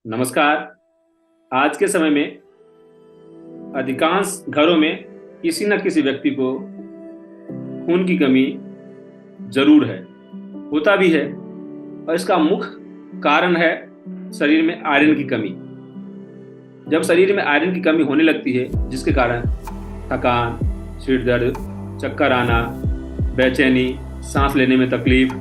नमस्कार। आज के समय में अधिकांश घरों में किसी न किसी व्यक्ति को खून की कमी जरूर है, होता भी है। और इसका मुख्य कारण है शरीर में आयरन की कमी। जब शरीर में आयरन की कमी होने लगती है, जिसके कारण थकान, सिर दर्द, चक्कर आना, बेचैनी, सांस लेने में तकलीफ,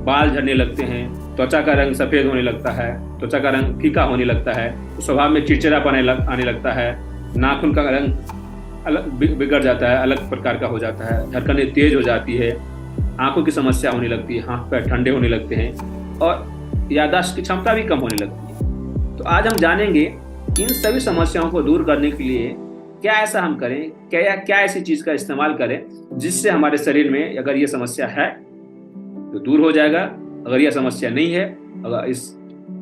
बाल झड़ने लगते हैं, त्वचा का रंग सफ़ेद होने लगता है, त्वचा का रंग फीका होने लगता है, स्वभाव में चिड़चिड़ापन आने लगता है, नाखून का रंग अलग बिगड़ जाता है, अलग प्रकार का हो जाता है, धड़कनें तेज हो जाती है, आंखों की समस्या होने लगती है, हाथ पैर ठंडे होने लगते हैं और याददाश्त की क्षमता भी कम होने लगती है। तो आज हम जानेंगे इन सभी समस्याओं को दूर करने के लिए क्या ऐसा हम करें, क्या ऐसी चीज़ का इस्तेमाल करें जिससे हमारे शरीर में अगर ये समस्या है तो दूर हो जाएगा, अगर यह समस्या नहीं है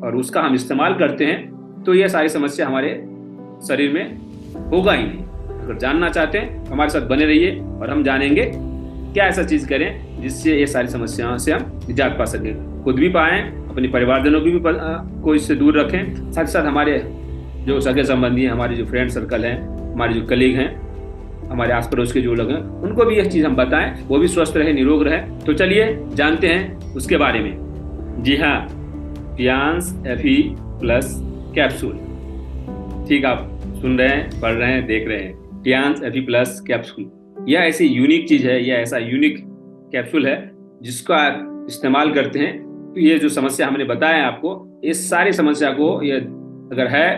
और उसका हम इस्तेमाल करते हैं तो यह सारी समस्या हमारे शरीर में होगा ही नहीं। अगर जानना चाहते हैं हमारे साथ बने रहिए और हम जानेंगे क्या ऐसा चीज़ करें जिससे ये सारी समस्याओं से हम निजात पा सकें, खुद भी पाएं, अपने परिवारजनों को भी को इससे दूर रखें, साथ ही साथ हमारे जो सगे संबंधी हैं, हमारे जो फ्रेंड सर्कल हैं, हमारे जो कलीग हैं, हमारे आस पड़ोस के जो लोग हैं, उनको भी यह चीज़ हम बताएं, वो भी स्वस्थ रहे, निरोग रहे। तो चलिए जानते हैं उसके बारे में। जी हाँ, टियान्स Fe+ कैप्सूल। ठीक, आप सुन रहे हैं, पढ़ रहे हैं, देख रहे हैं। टियान्स Fe+ कैप्सूल यह ऐसी यूनिक चीज़ है, यह ऐसा यूनिक कैप्सूल है जिसको आप इस्तेमाल करते हैं तो ये जो समस्या हमने बताया आपको, इस सारी समस्या को ये अगर है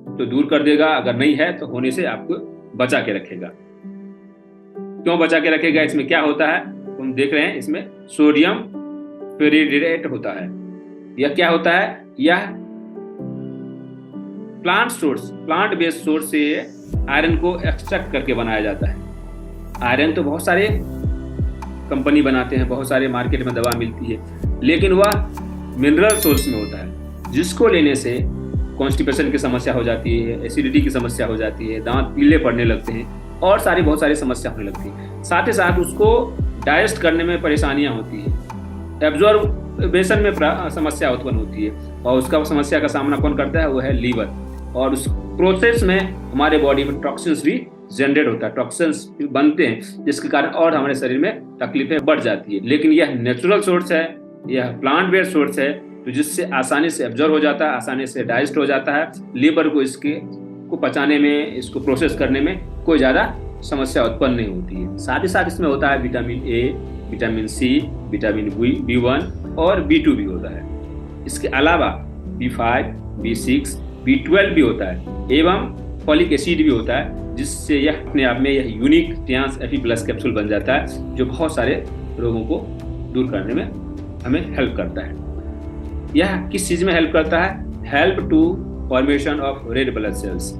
तो दूर कर देगा, अगर नहीं है तो होने से आपको बचा के रखेगा। क्यों बचा के रखेगा? इसमें क्या होता है हम देख रहे हैं। इसमें सोडियम पेरिडेट होता है। यह क्या होता है? यह प्लांट बेस्ड सोर्स से आयरन को एक्सट्रैक्ट करके बनाया जाता है। आयरन तो बहुत सारे कंपनी बनाते हैं, बहुत सारे मार्केट में दवा मिलती है, लेकिन वह मिनरल सोर्स में होता है, जिसको लेने से कॉन्स्टिपेशन की समस्या हो जाती है, एसिडिटी की समस्या हो जाती है, दांत पीले पड़ने लगते हैं और बहुत सारी समस्या होने लगती है। साथ ही साथ उसको डाइजेस्ट करने में परेशानियां होती है, एब्जॉर्बेशन में समस्या उत्पन्न होती है और उसका समस्या का सामना कौन करता है? वो है लीवर। और उस प्रोसेस में हमारे बॉडी में टॉक्सिन्स भी जनरेट होता है, टॉक्सिन्स बनते हैं, जिसके कारण और हमारे शरीर में तकलीफें बढ़ जाती है। लेकिन यह नेचुरल सोर्स है, यह प्लांट बेस्ड सोर्स है, तो जिससे आसानी से एब्जॉर्ब हो जाता है, आसानी से डाइजेस्ट हो जाता है। लीवर को इसको पचाने में, इसको प्रोसेस करने में कोई ज़्यादा समस्या उत्पन्न नहीं होती है। साथ ही साथ इसमें होता है vitamin A, vitamin C, vitamin B1 और B2 भी होता है। इसके अलावा B5, B6, B12 भी होता है एवं फॉलिक एसिड भी होता है, जिससे यह अपने आप में यह यूनिक टियान्स Fe+ कैप्सूल बन जाता है, जो बहुत सारे रोगों को दूर करने में हमें हेल्प करता है। यह किस चीज़ में हेल्प करता है? Help to formation of red blood cells.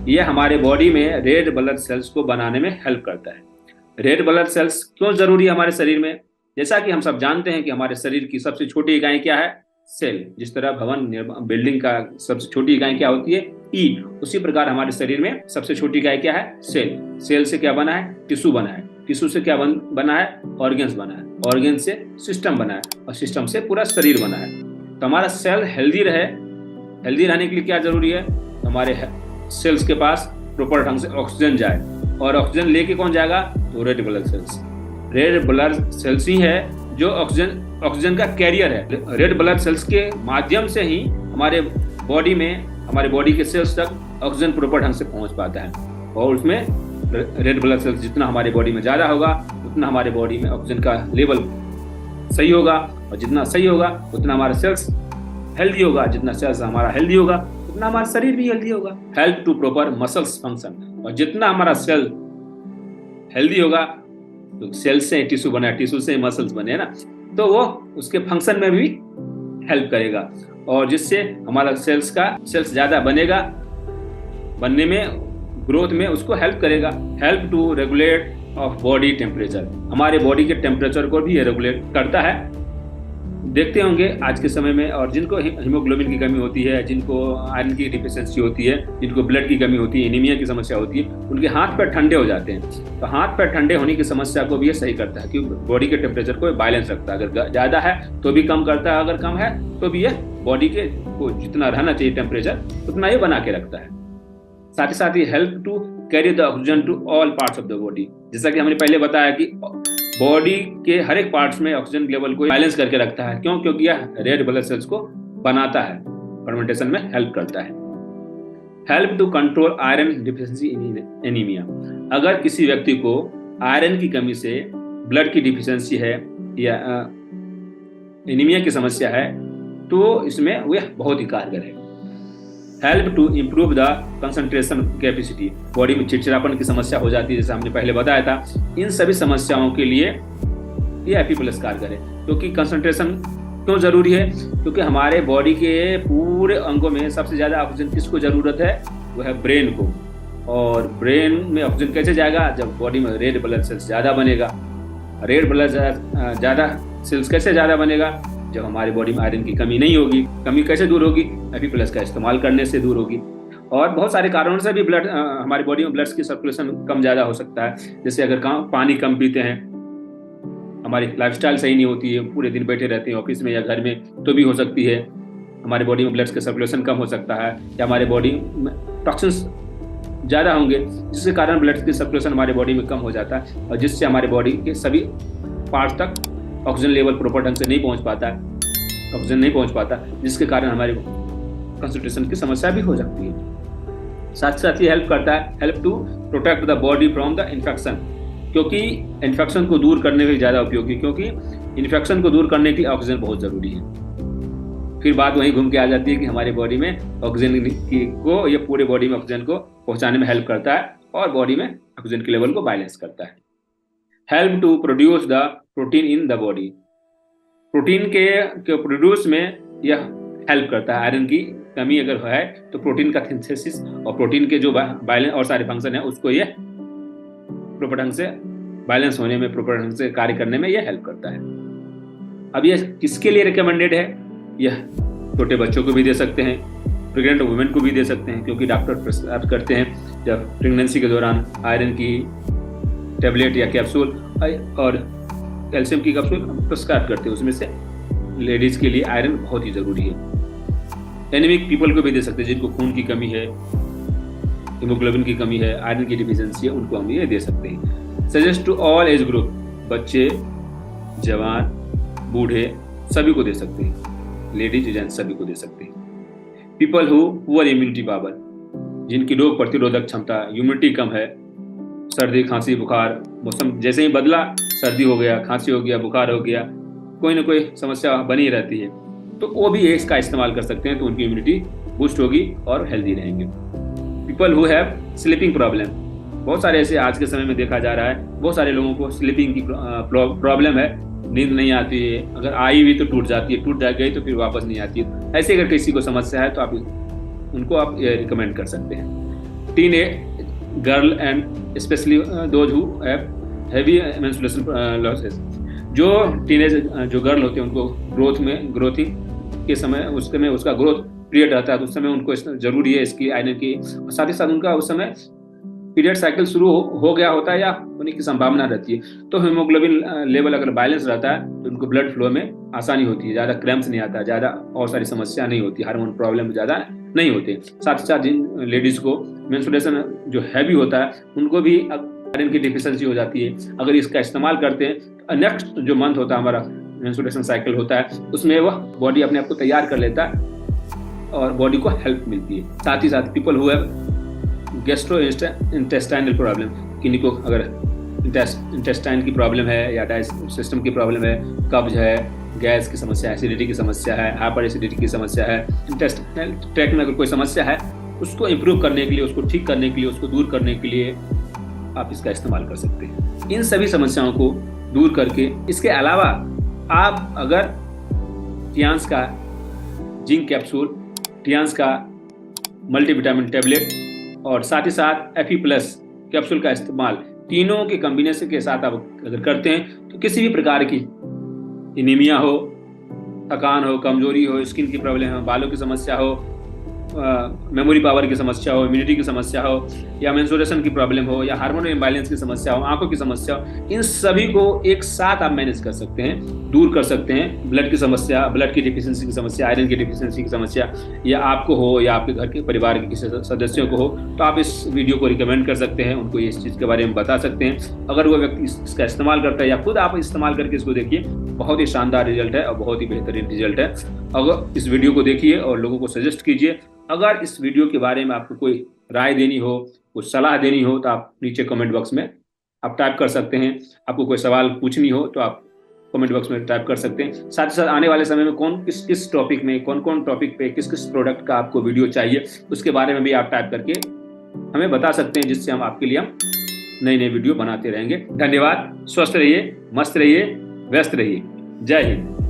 यह हमारे बॉडी में रेड ब्लड सेल्स को बनाने में हेल्प करता है। रेड ब्लड सेल्स क्यों जरूरी है हमारे शरीर में? जैसा कि हम सब जानते हैं कि हमारे शरीर की सबसे छोटी इकाई क्या है? सेल। जिस तरह बिल्डिंग का सबसे छोटी इकाई क्या होती है? ईंट। उसी प्रकार हमारे शरीर में सबसे छोटी इकाई क्या है? सेल। सेल से क्या बना है? टिश्यू बना है। टिश्यू से क्या बना है? ऑर्गन्स बना है। ऑर्गन से सिस्टम बना है और सिस्टम से पूरा शरीर बना है। तो हमारा सेल हेल्दी रहे, हेल्दी रहने के लिए क्या जरूरी है? हमारे सेल्स के पास प्रॉपर ढंग से ऑक्सीजन जाए, और ऑक्सीजन लेके कौन जाएगा? तो red blood cells. Red blood cells ही है जो ऑक्सीजन का कैरियर है। रेड ब्लड सेल्स के माध्यम से ही हमारे बॉडी में, हमारे बॉडी के सेल्स तक ऑक्सीजन प्रॉपर ढंग से पहुंच पाता है। और उसमें रेड ब्लड सेल्स जितना हमारे बॉडी में ज़्यादा होगा, उतना हमारे बॉडी में ऑक्सीजन का लेवल सही होगा, और जितना सही होगा उतना हमारा सेल्स हेल्दी होगा, जितना सेल्स हमारा हेल्दी होगा उतना हमारा शरीर भी हेल्दी होगा। Help to proper muscles function. और जितना हमारा सेल हेल्दी होगा तो सेल से टिश्यू बना है, टिश्यू से मसल्स बने, है ना, तो वो उसके फंक्शन में भी हेल्प करेगा, और जिससे हमारा सेल्स ज़्यादा बनेगा, बनने में, ग्रोथ में उसको हेल्प करेगा। Help to regulate of body temperature. हमारे बॉडी के टेम्परेचर को भी ये रेगुलेट करता है। देखते होंगे आज के समय में, और जिनको हीमोग्लोबिन की कमी होती है, जिनको आयरन की डिफिशियंसी होती है, जिनको ब्लड की कमी होती है, एनीमिया की समस्या होती है, उनके हाथ पैर ठंडे हो जाते हैं। तो हाथ पैर ठंडे होने की समस्या को भी ये सही करता है, क्योंकि बॉडी के टेम्परेचर को बैलेंस रखता है। अगर ज़्यादा है तो भी कम करता है, अगर कम है तो भी ये बॉडी के को जितना रहना चाहिए टेम्परेचर उतना ये बना के रखता है। साथ ही साथ ये help to carry the oxygen to all parts of the body. जैसा कि हमने पहले बताया कि बॉडी के हर एक पार्ट्स में ऑक्सीजन लेवल को बैलेंस करके रखता है। क्यों? क्योंकि यह रेड ब्लड सेल्स को बनाता है, फर्मेंटेशन में हेल्प करता है। Help to control iron deficiency in anaemia. अगर किसी व्यक्ति को आयरन की कमी से ब्लड की डिफिशिएंसी है या एनीमिया की समस्या है तो इसमें वह बहुत ही कारगर है। Help to improve the concentration capacity. Body में चिड़चिड़ापन की समस्या हो जाती है, जैसे हमने पहले बताया था। इन सभी समस्याओं के लिए ये Fe+ कारगर है। क्योंकि कंसंट्रेशन क्यों जरूरी है? क्योंकि हमारे बॉडी के पूरे अंगों में सबसे ज्यादा ऑक्सीजन किसको जरूरत है? वह है ब्रेन को। और ब्रेन में ऑक्सीजन कैसे जाएगा? जब बॉडी में रेड ब्लड सेल्स ज्यादा बनेगा। रेड ब्लड ज्यादा सेल्स कैसे ज्यादा बनेगा? जब हमारी बॉडी में आयरन की कमी नहीं होगी। कमी कैसे दूर होगी? Fe+ का इस्तेमाल करने से दूर होगी। और बहुत सारे कारणों से भी ब्लड हमारी बॉडी में ब्लड की सर्कुलेशन कम ज़्यादा हो सकता है। जैसे अगर पानी कम पीते हैं, हमारी लाइफस्टाइल सही नहीं होती है, पूरे दिन बैठे रहते हैं ऑफिस में या घर में, तो भी हो सकती है। हमारी बॉडी में ब्लड का सर्कुलेशन कम हो सकता है, या हमारे बॉडी में टॉक्सिन्स ज़्यादा होंगे जिसके कारण ब्लड की सर्कुलेशन हमारे बॉडी में कम हो जाता है, और जिससे हमारे बॉडी के सभी पार्ट्स तक ऑक्सीजन लेवल प्रॉपर ढंग से नहीं पहुंच पाता है, ऑक्सीजन नहीं पहुंच पाता, जिसके कारण हमारी कंसंट्रेशन की समस्या भी हो जाती है। साथ साथ ही हेल्प करता है, help to protect the body from the infection. क्योंकि इन्फेक्शन को दूर करने में ज़्यादा उपयोगी, क्योंकि इन्फेक्शन को दूर करने के लिए ऑक्सीजन बहुत ज़रूरी है। फिर बात वहीं घूम के आ जाती है कि हमारी बॉडी में ऑक्सीजन को, ये पूरे बॉडी में ऑक्सीजन को पहुंचाने में हेल्प करता है और बॉडी में ऑक्सीजन के लेवल को बैलेंस करता है। Help to produce the protein in the body. Protein के प्रोड्यूस में यह हेल्प करता है। आयरन की कमी अगर है तो प्रोटीन का सिंथेसिस और प्रोटीन के जो बैलेंस और सारे फंक्शन है उसको यह प्रॉपर ढंग से बैलेंस होने में, प्रॉपर ढंग से कार्य करने में यह हेल्प करता है। अब यह किसके लिए रिकमेंडेड है? यह छोटे बच्चों को भी दे सकते हैं, प्रेग्नेंट वुमेन को भी दे सकते हैं, क्योंकि डॉक्टर प्रिस्क्राइब करते हैं जब प्रेगनेंसी के दौरान आयरन की टैबलेट या कैप्सूल और कैल्शियम की कैप्सूल प्रिस्क्राइब करते हैं। उसमें से लेडीज के लिए आयरन बहुत ही जरूरी है। एनीमिक पीपल को भी दे सकते हैं, जिनको खून की कमी है, हीमोग्लोबिन की कमी है, आयरन की डिफिशिएंसी है, उनको हम ये दे सकते हैं। Suggest to all age group. बच्चे, जवान, बूढ़े सभी को दे सकते हैं, लेडीज जेंट्स सभी को दे सकते हैं। People who poor immunity power, जिनकी रोग प्रतिरोधक क्षमता, इम्यूनिटी कम है, सर्दी, खांसी, बुखार, मौसम जैसे ही बदला, सर्दी हो गया, खांसी हो गया, बुखार हो गया, कोई ना कोई समस्या बनी रहती है, तो वो भी इसका इस्तेमाल कर सकते हैं, तो उनकी इम्यूनिटी बूस्ट होगी और हेल्दी रहेंगे। People who have sleeping problem, बहुत सारे ऐसे आज के समय में देखा जा रहा है, बहुत सारे लोगों को स्लीपिंग की प्रॉब्लम है, नींद नहीं आती है, अगर आई भी तो टूट जाती है, टूट गई तो फिर वापस नहीं आती है। ऐसे अगर किसी को समस्या है तो उनको आप रिकमेंड कर सकते हैं। Tin girl and specially those who have heavy menstruation losses, जो टीनेज जो गर्ल होते हैं उनको ग्रोथिंग के समय उसका ग्रोथ पीरियड रहता है, तो उस समय उनको जरूरी है इसकी आयरन की। साथ ही साथ उनका उस समय पीरियड साइकिल शुरू हो गया होता है या होने की संभावना रहती है, तो हीमोग्लोबिन लेवल अगर बैलेंस रहता है तो उनको ब्लड फ्लो में आसानी होती है, ज़्यादा क्रैम्प्स नहीं आता, ज़्यादा और सारी समस्या नहीं होती, हार्मोन प्रॉब्लम ज़्यादा नहीं होते। साथ ही साथ जिन लेडीज़ को मेंस्ट्रुएशन जो हैवी होता है उनको भी आयरन की डिफिशिएंसी हो जाती है, अगर इसका इस्तेमाल करते हैं नेक्स्ट जो मंथ होता है हमारा मेंस्ट्रुएशन साइकिल होता है, उसमें वह बॉडी अपने आप को तैयार कर लेता है और बॉडी को हेल्प मिलती है। साथ ही साथ people who have gastro intestinal problem, किन्हीं को अगर इंटेस्टाइन की प्रॉब्लम है या डाइजेस्टिव सिस्टम की प्रॉब्लम है, कब्ज है, गैस की समस्या है, एसिडिटी की समस्या है, हाइपर एसिडिटी की समस्या है, इंटेस्टाइनल ट्रैक्ट में अगर कोई समस्या है, उसको इम्प्रूव करने के लिए, उसको ठीक करने के लिए, उसको दूर करने के लिए आप इसका इस्तेमाल कर सकते हैं। इन सभी समस्याओं को दूर करके, इसके अलावा आप अगर टियान्स का जिंक कैप्सूल, टियान्स का मल्टीविटामिन टैबलेट और साथ ही साथ Fe+ कैप्सूल का इस्तेमाल, तीनों के कॉम्बिनेशन के साथ आप अगर करते हैं तो किसी भी प्रकार की एनीमिया हो, थकान हो, कमजोरी हो, स्किन की प्रॉब्लम हो, बालों की समस्या हो, मेमोरी पावर की समस्या हो, इम्यूनिटी की समस्या हो, या मेंस्ट्रुएशन की प्रॉब्लम हो, या हार्मोन इम्बैलेंस की समस्या हो, आंखों की समस्या हो, इन सभी को एक साथ आप मैनेज कर सकते हैं, दूर कर सकते हैं। ब्लड की समस्या, ब्लड की डिफिशियंसी की समस्या, आयरन की डिफिशियंसी की समस्या या आपको हो या आपके घर के परिवार के किसी सदस्यों को हो, तो आप इस वीडियो को रिकमेंड कर सकते हैं, उनको इस चीज़ के बारे में बता सकते हैं। अगर वो व्यक्ति इसका इस्तेमाल करता है या खुद आप इस्तेमाल करके इसको देखिए, बहुत ही शानदार रिजल्ट है और बहुत ही बेहतरीन रिजल्ट है। अगर इस वीडियो को देखिए और लोगों को सजेस्ट कीजिए। अगर इस वीडियो के बारे में आपको कोई राय देनी हो, कुछ सलाह देनी हो, तो आप नीचे कमेंट बॉक्स में आप टाइप कर सकते हैं। आपको कोई सवाल पूछनी हो तो आप कमेंट बॉक्स में टाइप कर सकते हैं। साथ ही साथ आने वाले समय में किस किस टॉपिक में, कौन कौन टॉपिक पे, किस किस प्रोडक्ट का आपको वीडियो चाहिए, उसके बारे में भी आप टाइप करके हमें बता सकते हैं, जिससे हम आपके लिए नई नई वीडियो बनाते रहेंगे। धन्यवाद। स्वस्थ रहिए, मस्त रहिए, व्यस्त रहिए। जय हिंद।